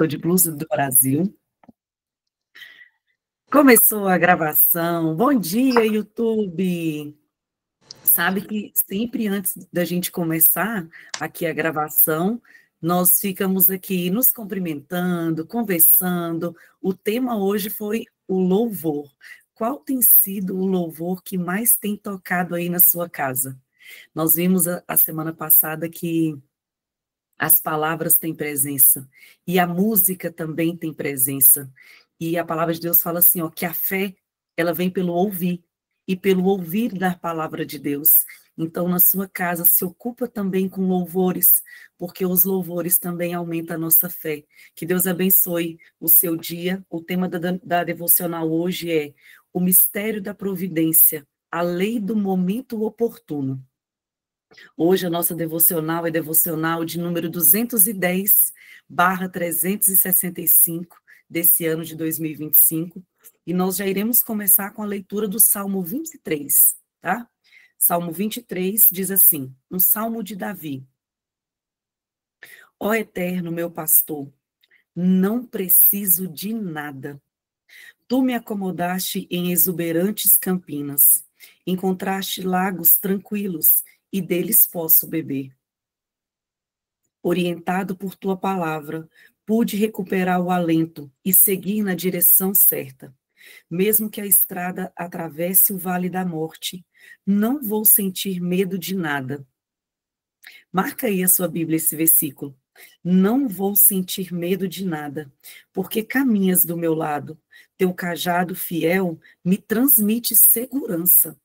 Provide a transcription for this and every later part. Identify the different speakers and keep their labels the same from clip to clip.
Speaker 1: Tô de blusa do Brasil. Começou a gravação. Bom dia, YouTube! Sabe que sempre antes da gente começar aqui a gravação, nós ficamos aqui nos cumprimentando, conversando. O tema hoje foi o louvor. Qual tem sido o louvor que mais tem tocado aí na sua casa? Nós vimos a semana passada que as palavras têm presença e a música também tem presença. E a palavra de Deus fala assim, ó, que a fé, ela vem pelo ouvir e pelo ouvir da palavra de Deus. Então, na sua casa, se ocupa também com louvores, porque os louvores também aumentam a nossa fé. Que Deus abençoe o seu dia. O tema da devocional hoje é o mistério da providência, a lei do momento oportuno. Hoje a nossa devocional é devocional de número 210/365 desse ano de 2025, e nós já iremos começar com a leitura do Salmo 23, tá? Salmo 23 diz assim, um salmo de Davi. Ó Eterno, meu pastor, não preciso de nada. Tu me acomodaste em exuberantes campinas, encontraste lagos tranquilos e deles posso beber. Orientado por tua palavra, pude recuperar o alento e seguir na direção certa. Mesmo que a estrada atravesse o vale da morte, não vou sentir medo de nada. Marca aí a sua Bíblia esse versículo. Não vou sentir medo de nada, porque caminhas do meu lado. Teu cajado fiel me transmite segurança.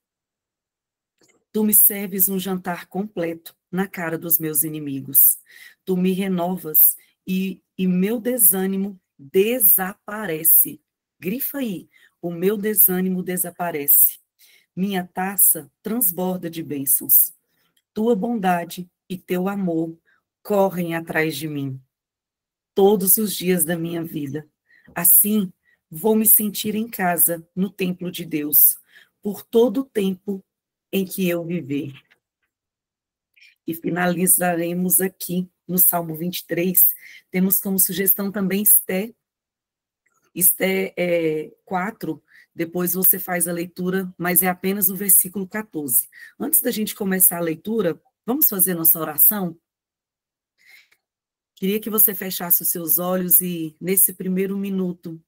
Speaker 1: Tu me serves um jantar completo na cara dos meus inimigos. Tu me renovas e meu desânimo desaparece. Grifa aí, o meu desânimo desaparece. Minha taça transborda de bênçãos. Tua bondade e teu amor correm atrás de mim todos os dias da minha vida. Assim, vou me sentir em casa no templo de Deus por todo o tempo em que eu viver. E finalizaremos aqui no Salmo 23. Temos como sugestão também Esté 4, depois você faz a leitura, mas é apenas o versículo 14. Antes da gente começar a leitura, vamos fazer nossa oração? Queria que você fechasse os seus olhos e, nesse primeiro minuto,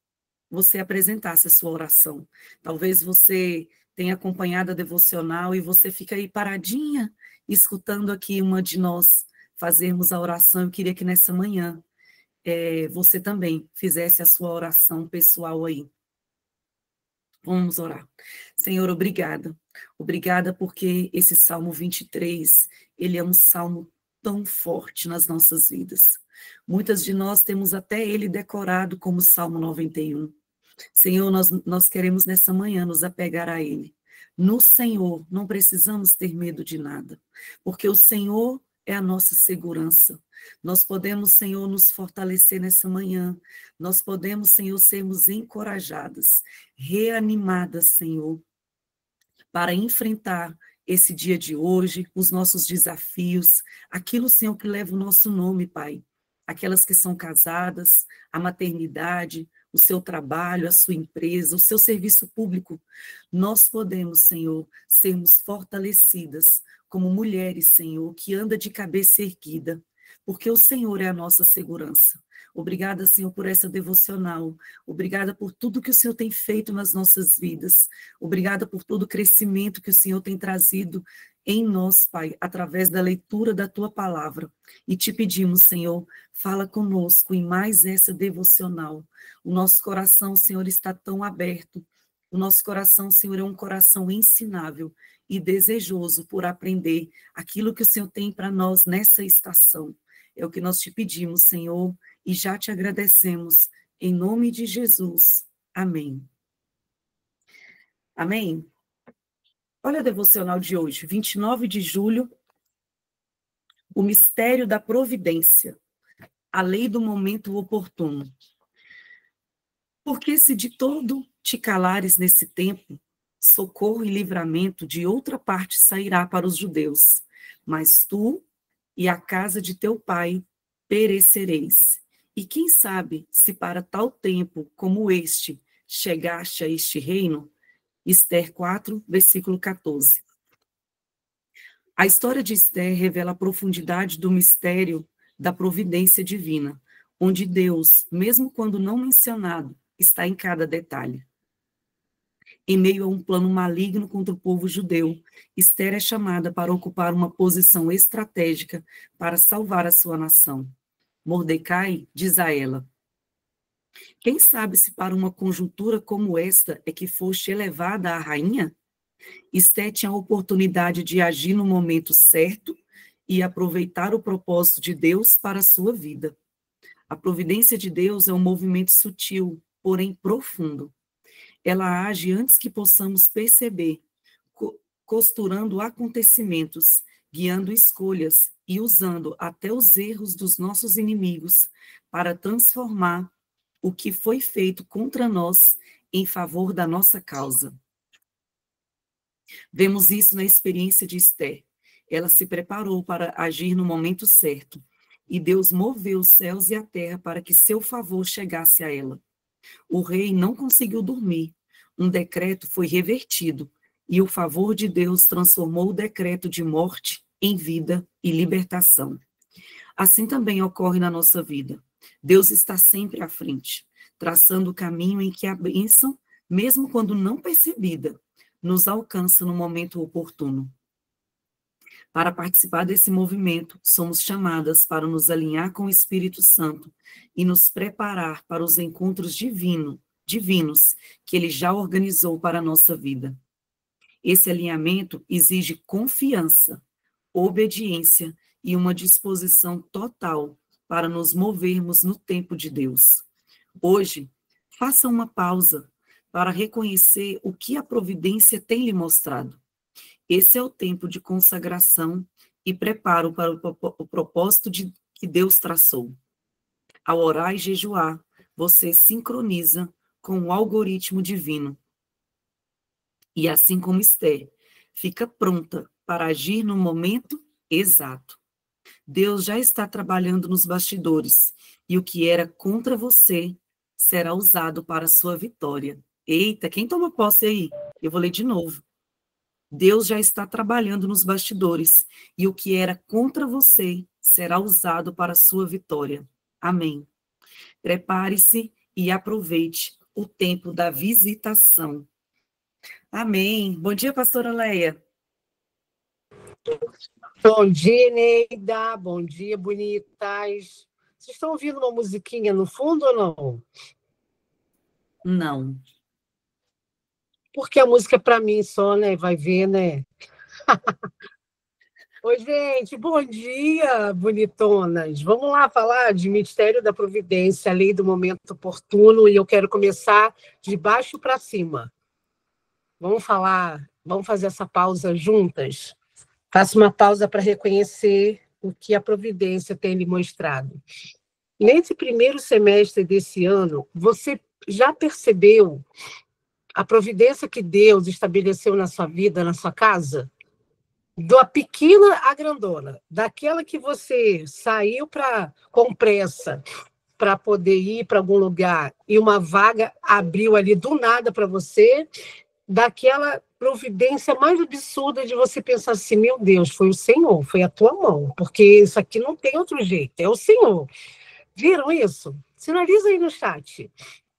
Speaker 1: você apresentasse a sua oração. Talvez você tenha acompanhado a devocional e você fica aí paradinha, escutando aqui uma de nós fazermos a oração. Eu queria que nessa manhã você também fizesse a sua oração pessoal aí. Vamos orar. Senhor, obrigada. Obrigada porque esse Salmo 23, ele é um salmo tão forte nas nossas vidas. Muitas de nós temos até ele decorado como Salmo 91. Senhor, nós queremos nessa manhã nos apegar a ele. No Senhor, não precisamos ter medo de nada, porque o Senhor é a nossa segurança. Nós podemos, Senhor, nos fortalecer nessa manhã. Nós podemos, Senhor, sermos encorajadas, reanimadas, Senhor, para enfrentar esse dia de hoje, os nossos desafios, aquilo, Senhor, que leva o nosso nome, Pai. Aquelas que são casadas, a maternidade, o seu trabalho, a sua empresa, o seu serviço público. Nós podemos, Senhor, sermos fortalecidas como mulheres, Senhor, que anda de cabeça erguida, porque o Senhor é a nossa segurança. Obrigada, Senhor, por essa devocional. Obrigada por tudo que o Senhor tem feito nas nossas vidas. Obrigada por todo o crescimento que o Senhor tem trazido em nós, Pai, através da leitura da Tua palavra. E te pedimos, Senhor, fala conosco em mais essa devocional. O nosso coração, Senhor, está tão aberto. O nosso coração, Senhor, é um coração ensinável e desejoso por aprender aquilo que o Senhor tem para nós nessa estação. É o que nós te pedimos, Senhor, e já te agradecemos. Em nome de Jesus. Amém. Amém? Olha a devocional de hoje, 29 de julho, o mistério da providência, a lei do momento oportuno. Porque se de todo te calares nesse tempo, socorro e livramento de outra parte sairá para os judeus, mas tu e a casa de teu pai perecereis. E quem sabe se para tal tempo como este chegaste a este reino? Esther 4, versículo 14. A história de Esther revela a profundidade do mistério da providência divina, onde Deus, mesmo quando não mencionado, está em cada detalhe. Em meio a um plano maligno contra o povo judeu, Esther é chamada para ocupar uma posição estratégica para salvar a sua nação. Mordecai diz a ela: quem sabe se para uma conjuntura como esta é que foste elevada à rainha? Esther tinha a oportunidade de agir no momento certo e aproveitar o propósito de Deus para a sua vida. A providência de Deus é um movimento sutil, porém profundo. Ela age antes que possamos perceber, costurando acontecimentos, guiando escolhas e usando até os erros dos nossos inimigos para transformar o que foi feito contra nós em favor da nossa causa. Vemos isso na experiência de Esther. Ela se preparou para agir no momento certo, e Deus moveu os céus e a terra para que seu favor chegasse a ela. O rei não conseguiu dormir. Um decreto foi revertido, e o favor de Deus transformou o decreto de morte em vida e libertação. Assim também ocorre na nossa vida. Deus está sempre à frente, traçando o caminho em que a bênção, mesmo quando não percebida, nos alcança no momento oportuno. Para participar desse movimento, somos chamadas para nos alinhar com o Espírito Santo e nos preparar para os encontros divinos que Ele já organizou para a nossa vida. Esse alinhamento exige confiança, obediência e uma disposição total para nos movermos no tempo de Deus. Hoje, faça uma pausa para reconhecer o que a providência tem lhe mostrado. Esse é o tempo de consagração e preparo para o propósito que Deus traçou. Ao orar e jejuar, você sincroniza com o algoritmo divino. E assim como Esther, fica pronta para agir no momento exato. Deus já está trabalhando nos bastidores, e o que era contra você será usado para a sua vitória. Eita, quem toma posse aí? Eu vou ler de novo. Deus já está trabalhando nos bastidores, e o que era contra você será usado para a sua vitória. Amém. Prepare-se e aproveite o tempo da visitação. Amém. Bom dia, pastora Leia.
Speaker 2: Bom dia, Neida. Bom dia, bonitas. Vocês estão ouvindo uma musiquinha no fundo ou não?
Speaker 1: Não.
Speaker 2: Porque a música é para mim só, né? Vai ver, né? Oi, gente. Bom dia, bonitonas. Vamos lá falar de Mistério da Providência, a lei do momento oportuno, e eu quero começar de baixo para cima. Vamos fazer essa pausa juntas? Faça uma pausa para reconhecer o que a providência tem lhe mostrado. Nesse primeiro semestre desse ano, você já percebeu a providência que Deus estabeleceu na sua vida, na sua casa? Da pequena à grandona, daquela que você saiu com pressa para poder ir para algum lugar e uma vaga abriu ali do nada para você, daquela providência mais absurda de você pensar assim, meu Deus, foi o Senhor, foi a tua mão, porque isso aqui não tem outro jeito, é o Senhor. Viram isso? Sinaliza aí no chat.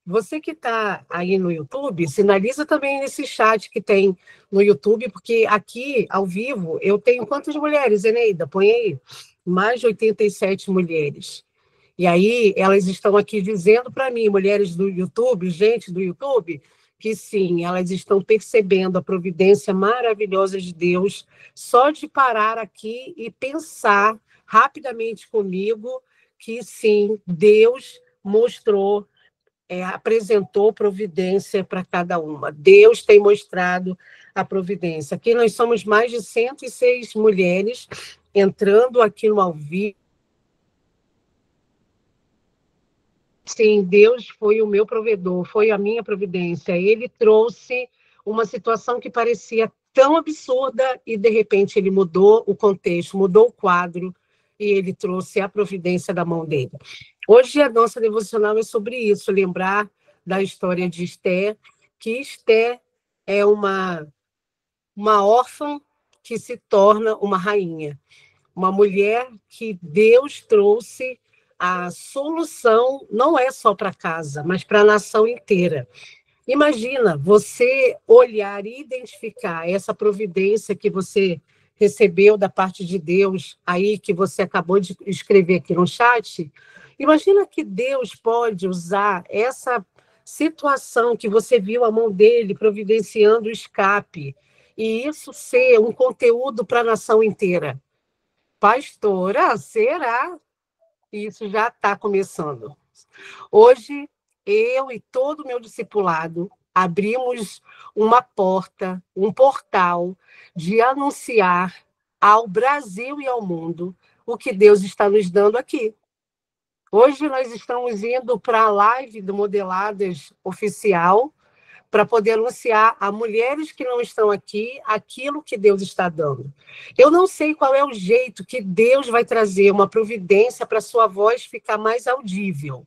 Speaker 2: Você que está aí no YouTube, sinaliza também nesse chat que tem no YouTube, porque aqui, ao vivo, eu tenho quantas mulheres, Eneida? Põe aí. Mais de 87 mulheres. E aí, elas estão aqui dizendo para mim, mulheres do YouTube, gente do YouTube, que sim, elas estão percebendo a providência maravilhosa de Deus, só de parar aqui e pensar rapidamente comigo que sim, Deus mostrou, apresentou providência para cada uma. Deus tem mostrado a providência. Aqui nós somos mais de 106 mulheres entrando aqui no ao vivo. Sim, Deus foi o meu provedor, foi a minha providência. Ele trouxe uma situação que parecia tão absurda e, de repente, ele mudou o contexto, mudou o quadro e ele trouxe a providência da mão dele. Hoje a nossa devocional é sobre isso, lembrar da história de Esté, que Esté é uma órfã que se torna uma rainha, uma mulher que Deus trouxe a solução, não é só para casa, mas para a nação inteira. Imagina você olhar e identificar essa providência que você recebeu da parte de Deus, aí que você acabou de escrever aqui no chat. Imagina que Deus pode usar essa situação que você viu a mão dele providenciando o escape, e isso ser um conteúdo para a nação inteira. Pastora, será? Isso já está começando. Hoje, eu e todo o meu discipulado abrimos uma porta, um portal de anunciar ao Brasil e ao mundo o que Deus está nos dando aqui. Hoje nós estamos indo para a live do Modeladas Oficial para poder anunciar a mulheres que não estão aqui aquilo que Deus está dando. Eu não sei qual é o jeito que Deus vai trazer uma providência para a sua voz ficar mais audível,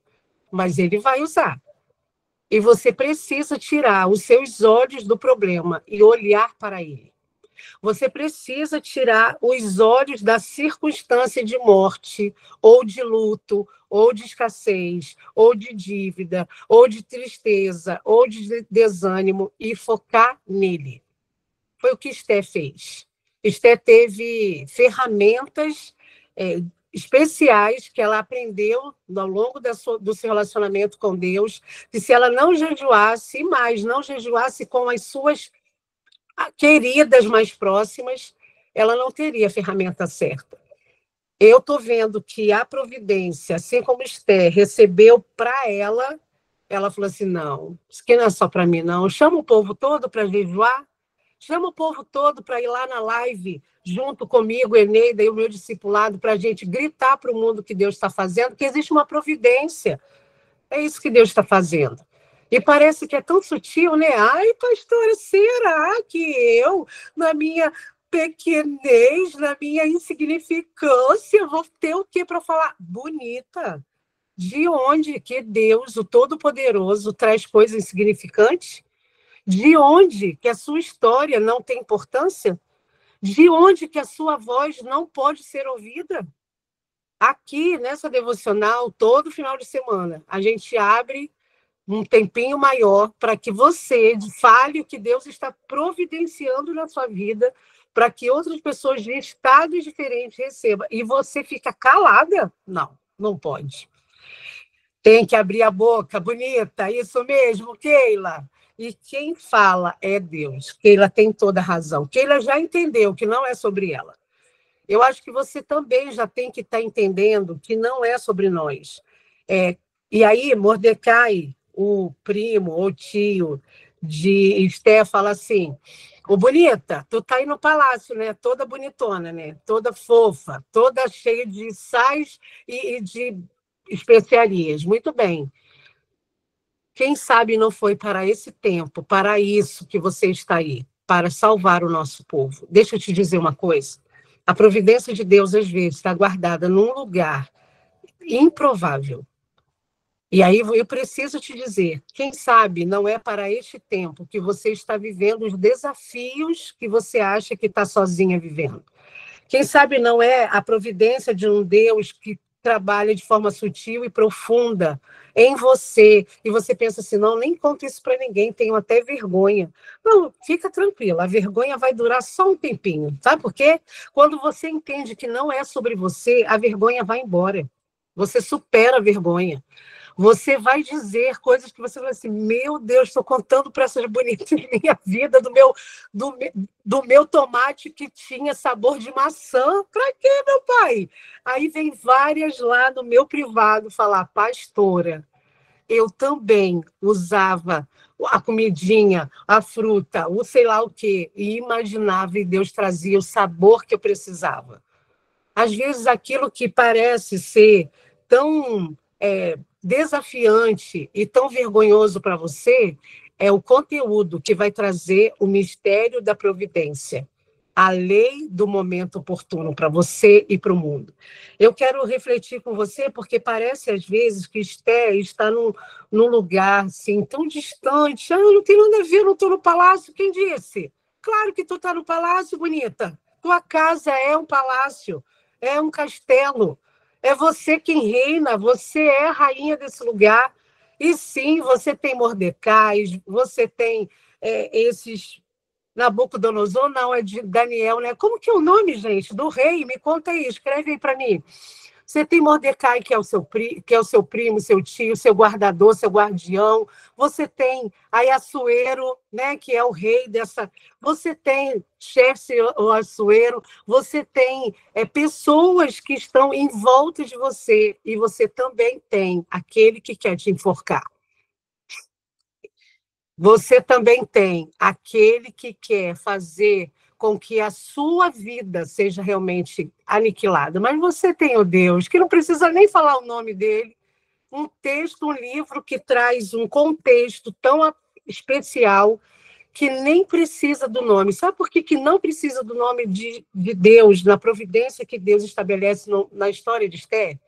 Speaker 2: mas ele vai usar. E você precisa tirar os seus olhos do problema e olhar para ele. Você precisa tirar os olhos da circunstância de morte, ou de luto, ou de escassez, ou de dívida, ou de tristeza, ou de desânimo, e focar nele. Foi o que Esté fez. Esté teve ferramentas especiais que ela aprendeu ao longo do seu relacionamento com Deus, que se ela não jejuasse, mais não jejuasse com as suas queridas mais próximas, ela não teria a ferramenta certa. Eu estou vendo que a providência, assim como Esther recebeu para ela, ela falou assim, não, isso aqui não é só para mim, não. Chama o povo todo para jejuar, chama o povo todo para ir lá na live, junto comigo, Eneida e o meu discipulado, para a gente gritar para o mundo que Deus está fazendo, que existe uma providência. É isso que Deus está fazendo. E parece que é tão sutil, né? Ai, pastora, será que eu, na minha pequenez, na minha insignificância, vou ter o quê para falar? Bonita. De onde que Deus, o Todo-Poderoso, traz coisas insignificantes? De onde que a sua história não tem importância? De onde que a sua voz não pode ser ouvida? Aqui, nessa devocional, todo final de semana, a gente abre um tempinho maior para que você fale o que Deus está providenciando na sua vida, para que outras pessoas de estados diferentes recebam. E você fica calada? Não, não pode. Tem que abrir a boca, bonita, isso mesmo, Keila. E quem fala é Deus. Keila tem toda a razão. Keila já entendeu que não é sobre ela. Eu acho que você também já tem que estar entendendo que não é sobre nós. E aí, Mordecai, o primo ou tio de Esté, fala assim, ô bonita, tu tá aí no palácio, né? Toda bonitona, né? Toda fofa, toda cheia de sais e de especiarias. Muito bem. Quem sabe não foi para esse tempo, para isso que você está aí, para salvar o nosso povo. Deixa eu te dizer uma coisa. A providência de Deus, às vezes, está guardada num lugar improvável. E aí eu preciso te dizer, quem sabe não é para este tempo que você está vivendo os desafios que você acha que está sozinha vivendo. Quem sabe não é a providência de um Deus que trabalha de forma sutil e profunda em você, e você pensa assim, não, nem conto isso para ninguém, tenho até vergonha. Não, fica tranquila, a vergonha vai durar só um tempinho, sabe por quê? Quando você entende que não é sobre você, a vergonha vai embora. Você supera a vergonha. Você vai dizer coisas que você vai assim, meu Deus, estou contando para essas bonitas minha vida, do meu tomate que tinha sabor de maçã. Para quê, meu pai? Aí vem várias lá no meu privado falar, pastora, eu também usava a comidinha, a fruta, o sei lá o quê, e imaginava e Deus trazia o sabor que eu precisava. Às vezes aquilo que parece ser tão desafiante e tão vergonhoso para você é o conteúdo que vai trazer o mistério da providência. A lei do momento oportuno para você e para o mundo. Eu quero refletir com você, porque parece, às vezes, que Esther está num lugar assim, tão distante. Ah, não tem nada a ver, não estou no palácio. Quem disse? Claro que tu está no palácio, bonita. Tua casa é um palácio, é um castelo. É você quem reina, você é a rainha desse lugar. E sim, você tem Mordecai, você tem esses Nabucodonosor, não, é de Daniel, né? Como que é o nome, gente, do rei? Me conta aí, escreve aí para mim. Você tem Mordecai, que é o seu primo, seu tio, seu guardador, seu guardião. Você tem Ahasuero, né, que é o rei dessa. Você tem Xerxes, o Assuero. Você tem pessoas que estão em volta de você. E você também tem aquele que quer te enforcar. Você também tem aquele que quer fazer com que a sua vida seja realmente aniquilada. Mas você tem o Deus, que não precisa nem falar o nome dele, um texto, um livro que traz um contexto tão especial que nem precisa do nome. Sabe por que não precisa do nome de Deus, na providência que Deus estabelece na história de Esther?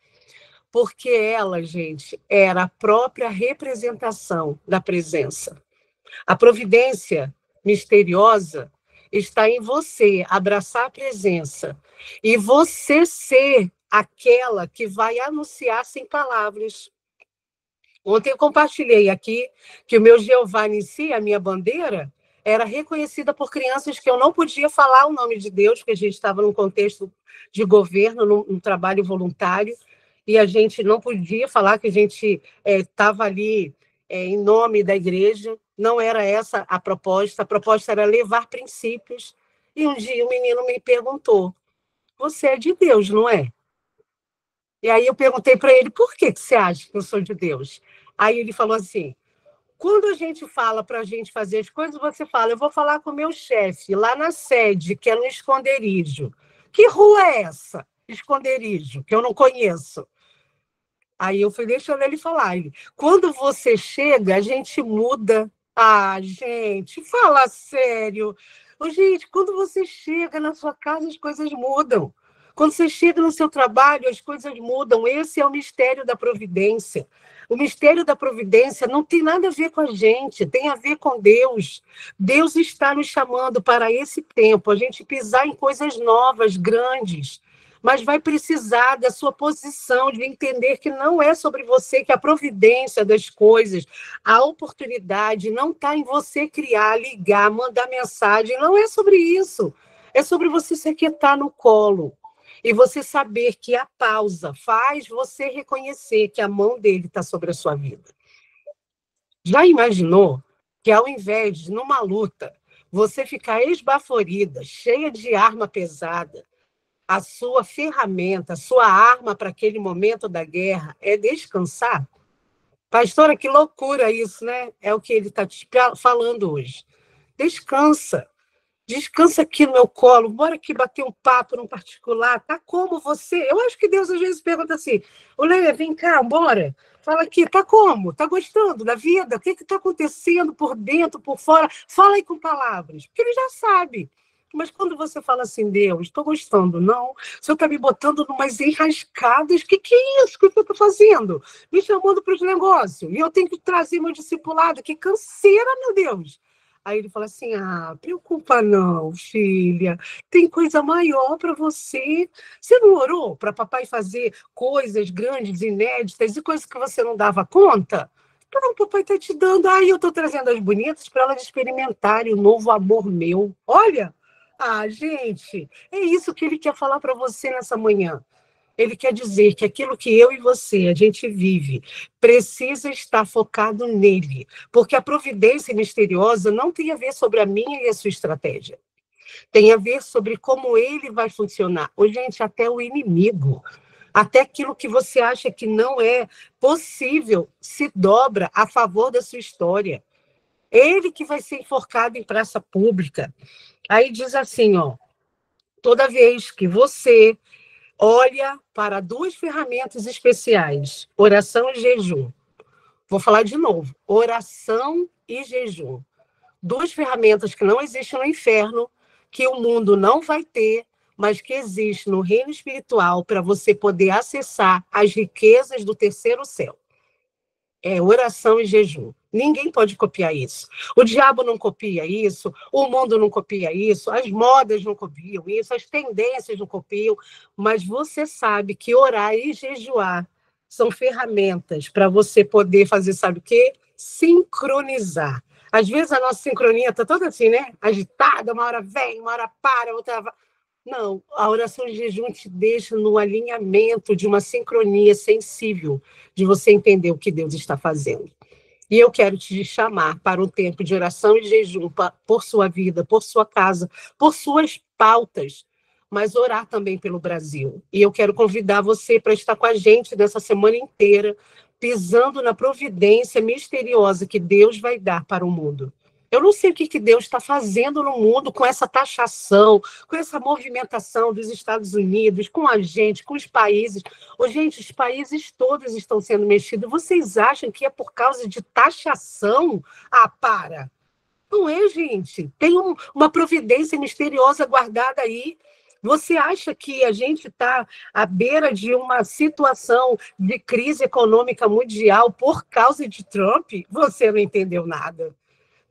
Speaker 2: Porque ela, gente, era a própria representação da presença. A providência misteriosa está em você abraçar a presença e você ser aquela que vai anunciar sem palavras. Ontem eu compartilhei aqui que o meu Jeová em si, a minha bandeira, era reconhecida por crianças que eu não podia falar o nome de Deus, porque a gente estava num contexto de governo, num trabalho voluntário, e a gente não podia falar que a gente estava ali em nome da igreja. Não era essa a proposta era levar princípios. E um dia o menino me perguntou, você é de Deus, não é? E aí eu perguntei para ele, por que você acha que eu sou de Deus? Aí ele falou assim, quando a gente fala para a gente fazer as coisas, você fala, eu vou falar com o meu chefe lá na sede, que é no esconderijo. Que rua é essa? Esconderijo, que eu não conheço. Aí eu fui deixando ele falar. Quando você chega, a gente muda. Ah, gente, fala sério. Ô, gente, quando você chega na sua casa, as coisas mudam. Quando você chega no seu trabalho, as coisas mudam. Esse é o mistério da providência. O mistério da providência não tem nada a ver com a gente, tem a ver com Deus. Deus está nos chamando para esse tempo, a gente pisar em coisas novas, grandes, mas vai precisar da sua posição, de entender que não é sobre você, que a providência das coisas, a oportunidade não está em você criar, ligar, mandar mensagem, não é sobre isso. É sobre você se aquietar no colo e você saber que a pausa faz você reconhecer que a mão dele está sobre a sua vida. Já imaginou que ao invés de, numa luta, você ficar esbaforida, cheia de arma pesada, a sua ferramenta, a sua arma para aquele momento da guerra é descansar? Pastora, que loucura isso, né? É o que ele está te falando hoje. Descansa. Descansa aqui no meu colo. Bora aqui bater um papo num particular. Tá como você? Eu acho que Deus às vezes pergunta assim, Leia, vem cá, bora. Fala aqui, tá como? Tá gostando da vida? O que está acontecendo por dentro, por fora? Fala aí com palavras. Porque ele já sabe. Mas quando você fala assim, Deus, estou gostando, não? O senhor está me botando numas enrascadas. Que é isso que eu estou fazendo? Me chamando para os negócios. E eu tenho que trazer meu discipulado. Que canseira, meu Deus. Aí ele fala assim, preocupa não, filha. Tem coisa maior para você. Você não orou para papai fazer coisas grandes, inéditas, e coisas que você não dava conta? Então, o papai está te dando. Aí eu estou trazendo as bonitas para elas experimentarem o novo amor meu. Olha! Gente, é isso que ele quer falar para você nessa manhã. Ele quer dizer que aquilo que eu e você, a gente vive, precisa estar focado nele, porque a providência misteriosa não tem a ver sobre a minha e a sua estratégia. Tem a ver sobre como ele vai funcionar. Ou, gente, até o inimigo, até aquilo que você acha que não é possível, se dobra a favor da sua história. Ele que vai ser enforcado em praça pública. Aí diz assim, toda vez que você olha para duas ferramentas especiais, oração e jejum. Vou falar de novo, oração e jejum. Duas ferramentas que não existem no inferno, que o mundo não vai ter, mas que existe no reino espiritual para você poder acessar as riquezas do terceiro céu. É oração e jejum. Ninguém pode copiar isso. O diabo não copia isso, o mundo não copia isso, as modas não copiam isso, as tendências não copiam, mas você sabe que orar e jejuar são ferramentas para você poder fazer, sabe o quê? Sincronizar. Às vezes a nossa sincronia está toda assim, né? Agitada, uma hora vem, uma hora para, outra vai. Não, a oração de jejum te deixa no alinhamento de uma sincronia sensível, de você entender o que Deus está fazendo. E eu quero te chamar para um tempo de oração e jejum por sua vida, por sua casa, por suas pautas, mas orar também pelo Brasil. E eu quero convidar você para estar com a gente nessa semana inteira, pisando na providência misteriosa que Deus vai dar para o mundo. Eu não sei o que Deus está fazendo no mundo com essa taxação, com essa movimentação dos Estados Unidos, com a gente, com os países. Ô, gente, os países todos estão sendo mexidos. Vocês acham que é por causa de taxação? Ah, para! Não é, gente. Tem uma providência misteriosa guardada aí. Você acha que a gente está à beira de uma situação de crise econômica mundial por causa de Trump? Você não entendeu nada.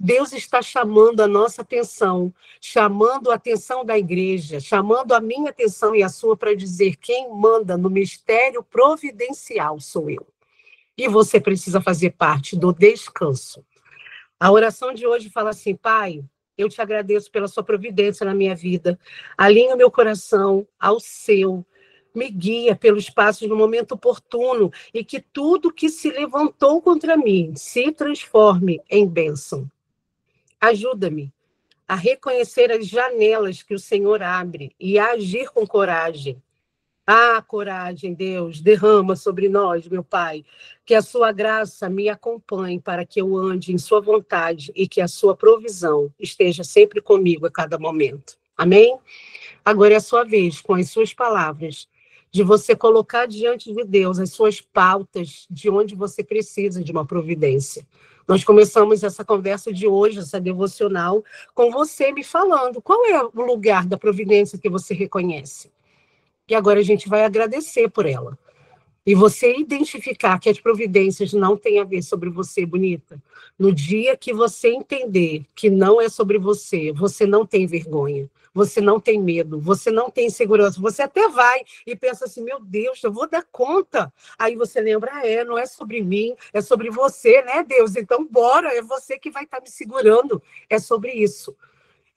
Speaker 2: Deus está chamando a nossa atenção, chamando a atenção da igreja, chamando a minha atenção e a sua para dizer: quem manda no mistério providencial sou eu. E você precisa fazer parte do descanso. A oração de hoje fala assim: Pai, eu te agradeço pela sua providência na minha vida. Alinha o meu coração ao seu. Me guia pelos passos no momento oportuno e que tudo que se levantou contra mim se transforme em bênção. Ajuda-me a reconhecer as janelas que o Senhor abre e a agir com coragem. Ah, coragem, Deus, derrama sobre nós, meu Pai, que a sua graça me acompanhe para que eu ande em sua vontade e que a sua provisão esteja sempre comigo a cada momento. Amém? Agora é a sua vez, com as suas palavras, de você colocar diante de Deus as suas pautas de onde você precisa de uma providência. Nós começamos essa conversa de hoje, essa devocional, com você me falando qual é o lugar da providência que você reconhece. E agora a gente vai agradecer por ela. E você identificar que as providências não têm a ver sobre você, bonita. No dia que você entender que não é sobre você, você não tem vergonha, você não tem medo, você não tem segurança. Você até vai e pensa assim: meu Deus, eu vou dar conta. Aí você lembra: não é sobre mim, é sobre você, né, Deus? Então, bora, é você que vai estar me segurando. É sobre isso.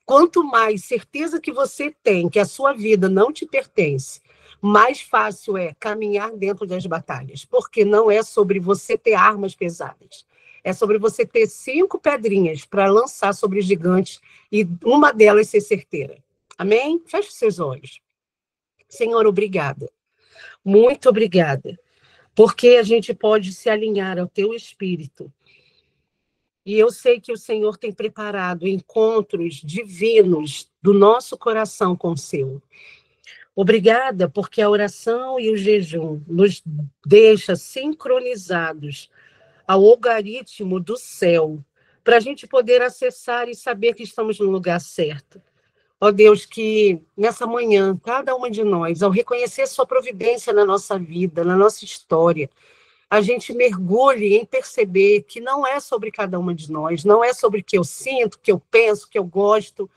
Speaker 2: Quanto mais certeza que você tem que a sua vida não te pertence, mais fácil é caminhar dentro das batalhas, porque não é sobre você ter armas pesadas, é sobre você ter 5 pedrinhas para lançar sobre os gigantes e uma delas ser certeira. Amém? Feche seus olhos. Senhor, obrigada. Muito obrigada, porque a gente pode se alinhar ao teu Espírito. E eu sei que o Senhor tem preparado encontros divinos do nosso coração com o seu. Obrigada, porque a oração e o jejum nos deixa sincronizados ao algoritmo do céu, para a gente poder acessar e saber que estamos no lugar certo. Ó Deus, que nessa manhã, cada uma de nós, ao reconhecer sua providência na nossa vida, na nossa história, a gente mergulhe em perceber que não é sobre cada uma de nós, não é sobre o que eu sinto, o que eu penso, o que eu gosto.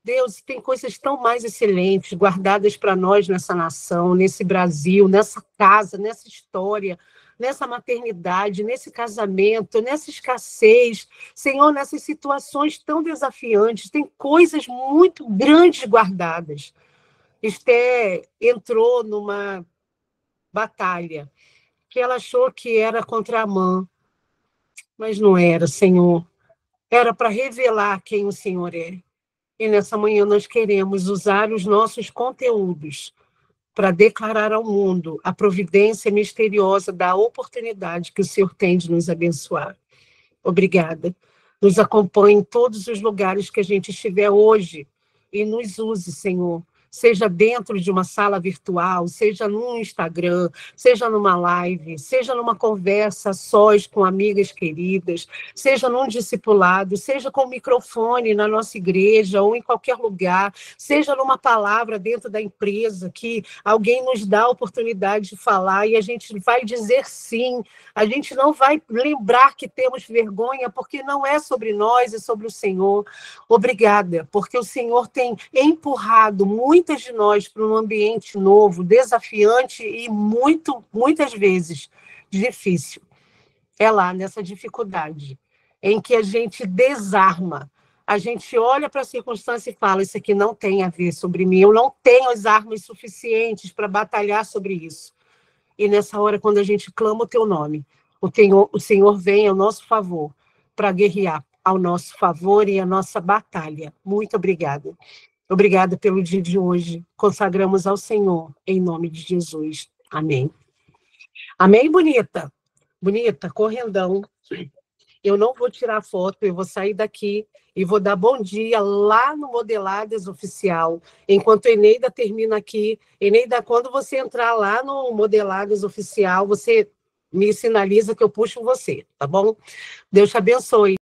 Speaker 2: Deus, tem coisas tão mais excelentes guardadas para nós nessa nação, nesse Brasil, nessa casa, nessa história, nessa maternidade, nesse casamento, nessa escassez, Senhor, nessas situações tão desafiantes, tem coisas muito grandes guardadas. Esther entrou numa batalha que ela achou que era contra Amã, mas não era, Senhor. Era para revelar quem o Senhor é. E nessa manhã nós queremos usar os nossos conteúdos para declarar ao mundo a providência misteriosa da oportunidade que o Senhor tem de nos abençoar. Obrigada. Nos acompanhe em todos os lugares que a gente estiver hoje e nos use, Senhor, seja dentro de uma sala virtual, seja no Instagram, seja numa live, seja numa conversa sós com amigas queridas, seja num discipulado, seja com microfone na nossa igreja ou em qualquer lugar, seja numa palavra dentro da empresa que alguém nos dá a oportunidade de falar e a gente vai dizer sim, a gente não vai lembrar que temos vergonha, porque não é sobre nós, é sobre o Senhor. Obrigada, porque o Senhor tem empurrado muitas de nós para um ambiente novo, desafiante e muitas vezes difícil. É lá nessa dificuldade em que a gente desarma. A gente olha para a circunstância e fala, isso aqui não tem a ver sobre mim, eu não tenho as armas suficientes para batalhar sobre isso. E nessa hora, quando a gente clama o teu nome, o Senhor vem ao nosso favor para guerrear ao nosso favor e a nossa batalha. Muito obrigada. Obrigada pelo dia de hoje. Consagramos ao Senhor, em nome de Jesus. Amém. Amém, bonita? Bonita, correndão. Eu não vou tirar foto, eu vou sair daqui e vou dar bom dia lá no Modeladas Oficial. Enquanto a Eneida termina aqui, Eneida, quando você entrar lá no Modeladas Oficial, você me sinaliza que eu puxo você, tá bom? Deus te abençoe.